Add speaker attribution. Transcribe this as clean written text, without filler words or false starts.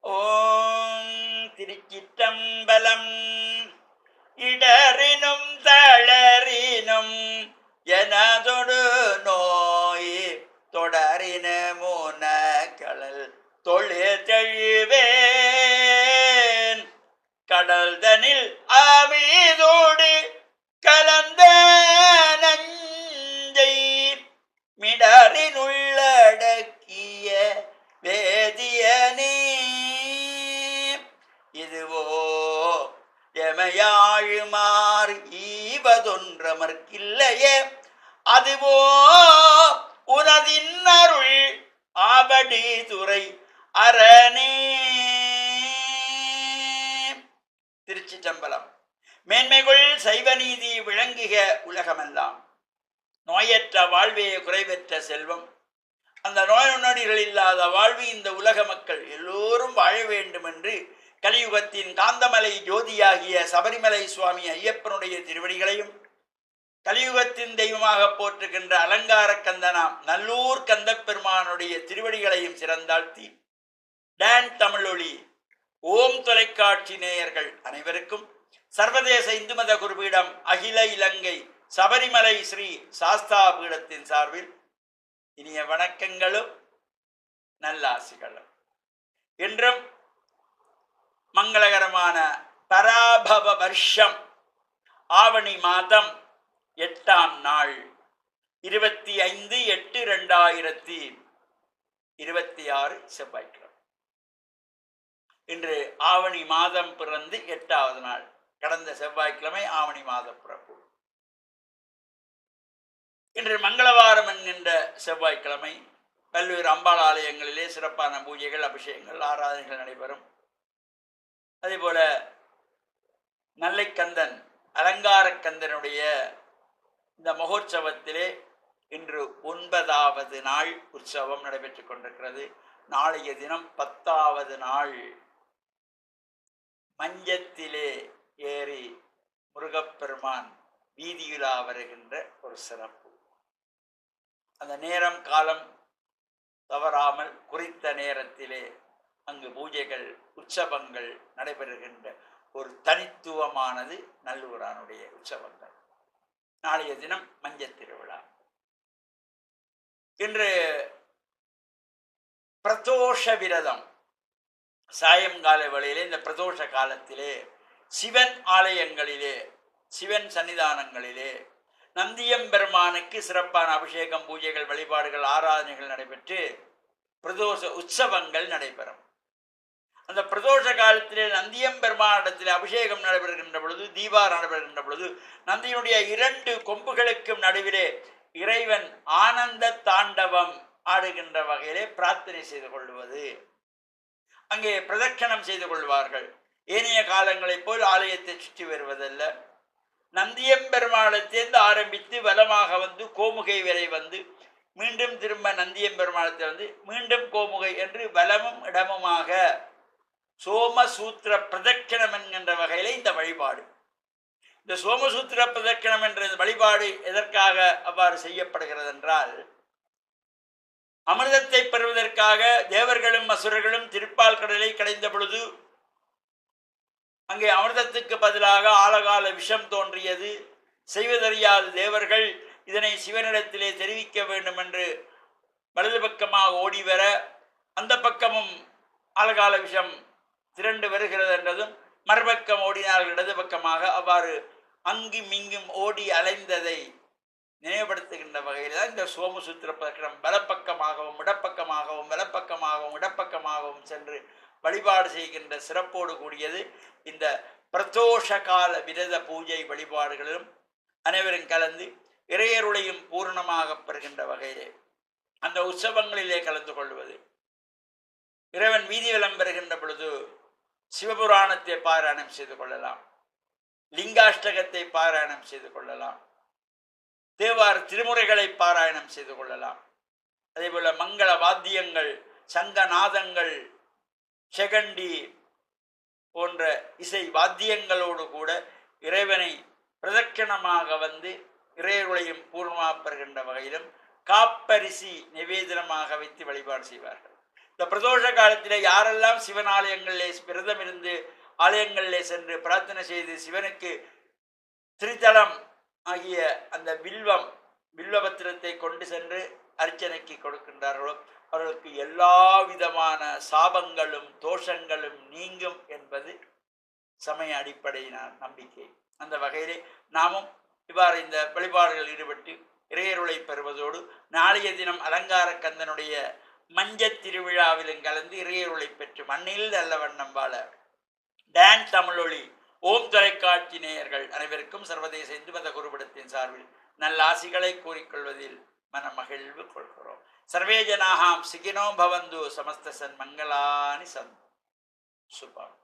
Speaker 1: ஓம் திருச்சிற்றம்பலம். இடறினும் தளரினும் எனதொடு நோய் தொடரின மூன கடல் தொழில் தெழிவேன் கடல் தனில் அமீதோடு கலந்த நஞ்சை மிடறினுள்ளடக்கிய வேதியனே. இதுவோ எமையாழுமாறு ஈவதொன்றமர்க்கில்லையே, அதுவோ உனதின் அருள் ஆவடி துறை அரணே. திருச்சிற்றம்பலம். மேன்மைகள் சைவநீதி விளங்குக உலகமெல்லாம். நோயற்ற வாழ்வே குறைவற்ற செல்வம். அந்த நோய் நொடிகள் இல்லாத வாழ்வு இந்த உலக மக்கள் எல்லோரும் வாழ வேண்டும் என்று கலியுகத்தின் காந்தமலை ஜோதியாகிய சபரிமலை சுவாமி ஐயப்பனுடைய திருவடிகளையும், கலியுகத்தின் தெய்வமாக போற்றுகின்ற அலங்கார கந்தனாம் நல்லூர் கந்த பெருமானுடைய திருவடிகளையும் சிறந்தாழ்த்தி, டான் தமிழொலி ஓம் தொலைக்காட்சி நேயர்கள் அனைவருக்கும் சர்வதேச இந்து மத குருபீடம் அகில இலங்கை சபரிமலை ஸ்ரீ சாஸ்தா பீடத்தின் சார்பில் இனிய வணக்கங்களும் நல்லாசிகளும். இன்றும் மங்களகரமான பராபவ வருஷம் ஆவணி மாதம் 8ஆம் நாள் 25/8/2026 செவ்வாய்க்கிழமை. இன்று ஆவணி மாதம் பிறந்து 8வது நாள். கடந்த செவ்வாய்க்கிழமை ஆவணி மாதம் பிறப்பு. இன்று மங்களவாரம் என்கின்ற செவ்வாய்க்கிழமை பல்வேறு அம்பாள் ஆலயங்களிலே சிறப்பான பூஜைகள், அபிஷேகங்கள், ஆராதனைகள் நடைபெறும். அதே போல நல்லைக்கந்தன் அலங்கார கந்தனுடைய இந்த மகோற்சவத்திலே இன்று 9வது நாள் உற்சவம் நடைபெற்றுக் கொண்டிருக்கிறது. நாளைய தினம் 10வது நாள். மஞ்சத்திலே ஏறி முருகப்பெருமான் வீதியிலா வருகின்ற ஒரு சிறப்பு. அந்த நேரம் காலம் தவறாமல் குறித்த நேரத்திலே அங்கு பூஜைகள், உற்சவங்கள் நடைபெறுகின்ற ஒரு தனித்துவமானது நல்லூரானுடைய உற்சவங்கள். நாளைய தினம் மஞ்சள் திருவிழா. இன்று பிரதோஷ விரதம். சாயங்கால வேளையிலே இந்த பிரதோஷ காலத்திலே சிவன் ஆலயங்களிலே, சிவன் சன்னிதானங்களிலே நந்தியம்பெருமானுக்கு சிறப்பான அபிஷேகம், பூஜைகள், வழிபாடுகள், ஆராதனைகள் நடைபெற்று பிரதோஷ உற்சவங்கள் நடைபெறும். அந்த பிரதோஷ காலத்திலே நந்தியம்பெருமானிடத்தில் அபிஷேகம் நடைபெறுகின்ற பொழுது, தீபாரம் நடைபெறுகின்ற பொழுது, நந்தியினுடைய 2 கொம்புகளுக்கும் நடுவிலே இறைவன் ஆனந்த தாண்டவம் ஆடுகின்ற வகையிலே பிரார்த்தனை செய்து கொள்வது. அங்கே பிரதட்சணம் செய்து கொள்வார்கள். ஏனைய காலங்களைப் போல் ஆலயத்தை சுற்றி வருவதல்ல. நந்தியம்பெருமானத்திலிருந்து ஆரம்பித்து வலமாக வந்து கோமுகை வரை வந்து மீண்டும் திரும்ப நந்தியம்பெருமானத்தை வந்து மீண்டும் கோமுகை என்று வலமும் இடமுமாக சோமசூத்திர பிரதட்சணம் என்கின்ற வகையில இந்த வழிபாடு. இந்த சோமசூத்திர பிரதட்சணம் என்ற வழிபாடு எதற்காக அவ்வாறு செய்யப்படுகிறது என்றால், அமிர்தத்தை பெறுவதற்காக தேவர்களும் அசுரர்களும் திருப்பால் கடலை கடைந்த பொழுது அங்கே அமிர்தத்துக்கு பதிலாக ஆழகால விஷம் தோன்றியது. செய்வதறியாத தேவர்கள் இதனை சிவனிடத்திலே தெரிவிக்க வேண்டும் என்று வலது பக்கமாக ஓடி வர, அந்த பக்கமும் ஆழகால விஷம் திரண்டு வருகிறது என்றதும் மறுபக்கம் ஓடினார்கள் இடது பக்கமாக. அவ்வாறு அங்கும் இங்கும் ஓடி அலைந்ததை நினைவுபடுத்துகின்ற வகையில் தான் இந்த சோமசூத்திர பிரதட்சணம் வலப்பக்கமாகவும் இடப்பக்கமாகவும் வலப்பக்கமாகவும் இடப்பக்கமாகவும் சென்று வழிபாடு செய்கின்ற சிறப்போடு கூடியது. இந்த பிரதோஷ கால விரத பூஜை வழிபாடுகளிலும் அனைவரும் கலந்து இறையருளையும் பூர்ணமாக பெறுகின்ற வகையிலே அந்த உற்சவங்களிலே கலந்து கொள்வது. இறைவன் வீதி வலம் பெறுகின்ற பொழுது சிவபுராணத்தை பாராயணம் செய்து கொள்ளலாம், லிங்காஷ்டகத்தை பாராயணம் செய்து கொள்ளலாம், தேவார திருமுறைகளை பாராயணம் செய்து கொள்ளலாம். அதே போல மங்கள வாத்தியங்கள், சங்கநாதங்கள், செகண்டி போன்ற இசை வாத்தியங்களோடு கூட இறைவனை பிரதட்சணமாக வந்து இறைவனையும் பூர்ணமாக பெறுகின்ற வகையிலும் காப்பரிசி நிவேதனமாக வைத்து வழிபாடு செய்வார்கள். இந்த பிரதோஷ காலத்தில் யாரெல்லாம் சிவன் ஆலயங்களிலே விரதம் இருந்து ஆலயங்களிலே சென்று பிரார்த்தனை செய்து சிவனுக்கு திரிதலம் ஆகிய அந்த வில்வபத்திரத்தை கொண்டு சென்று அர்ச்சனைக்கு கொடுக்கின்றார்களோ அவர்களுக்கு எல்லா விதமான சாபங்களும் தோஷங்களும் நீங்கும் என்பது சமய அடிப்படையின நம்பிக்கை. அந்த வகையிலே நாமும் இவ்வாறு இந்த வழிபாடுகளில் ஈடுபட்டு இறையருளை பெறுவதோடு நாளைய தினம் அலங்கார கந்தனுடைய மஞ்சத் திருவிழாவிலும் கலந்து இறையருளை பெற்று மண்ணில் நல்ல வண்ணம் வாழ டான் தமிழொலி ஓம் தொலைக்காட்சி நேயர்கள் அனைவருக்கும் சர்வதேச இந்து மத குருபடத்தின் சார்பில் நல்ல ஆசிகளை கூறிக்கொள்வதில் மனமகிழ்வு கொள்கிறோம். சர்வே ஜனாகாம் சிகினோ பவந்து சமஸ்த சன் மங்களானி சந்த் சுபம்.